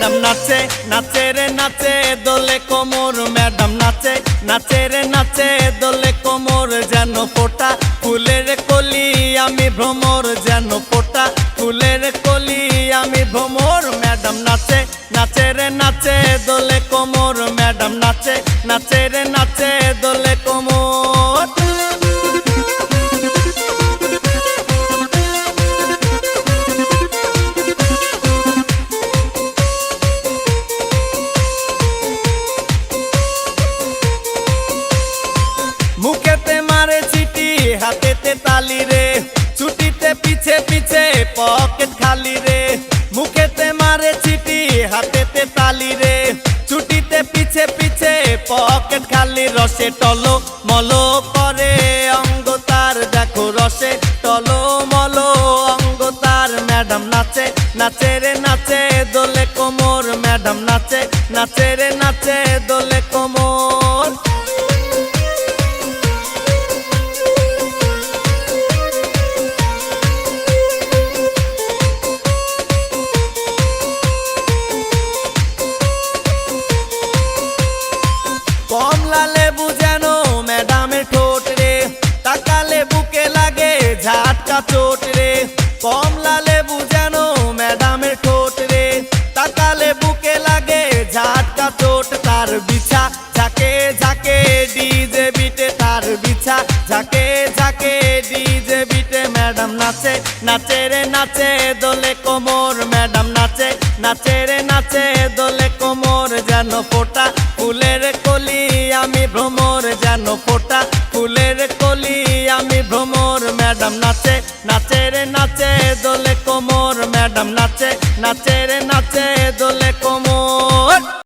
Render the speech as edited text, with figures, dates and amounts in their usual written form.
Madam নাচে নাচে রে নাচে দোলে কোমর ম্যাডাম নাচে নাচে রে নাচে দোলে কোমর যেন ফোটা ফুলের কলি আমি ভ্রমর যেন ফোটা ফুলের কলি আমি ভ্রমর ম্যাডাম নাচে নাচে রে নাচে দোলে কোমর ম্যাডাম নাচে নাচে রে নাচে দোলে কোমর। মুখেতে মারে চিঠি হাতেতে তালি রে ছুটিতে পিছে পিছে পকেট খালি রে মুখেতে মারে চিঠি হাতেতে তালি রে ছুটিতে পিছে পিছে পকেট খালি রসে টলো মলো করে অঙ্গ তার দেখো রসে টলো মলো অঙ্গ তার ম্যাডাম নাচে নাচে রে নাচে দোলে কোমর ম্যাডাম নাচে নাচে রে নাচে দোলে কোমর। কমলা লেবু যেন ম্যাডামের ঠোঁট রে তাকালে বুকে লাগে ঝাটকা চোট রে কমলা লেবু যেন ম্যাডামের ঠোঁট রে তাকালে বুকে লাগে ঝাটকা চোট তার বিছা ঝাঁকে ঝাঁকে ডিজে বিটে তার বিছা ঝাঁকে ঝাঁকে ডিজে বিটে ম্যাডাম নাচে নাচে রে নাচে দোলে কোমর ম্যাডাম নাচে নাচে রে নাচে দোলে কোমর যেন ফোটা ফুলের কলি আমি ভ্রমর যেন ফোটা ফুলের কলি আমি ভ্রমর ম্যাডাম নাচে নাচে রে নাচে দোলে কোমর ম্যাডাম নাচে নাচে রে নাচে দোলে কোমর।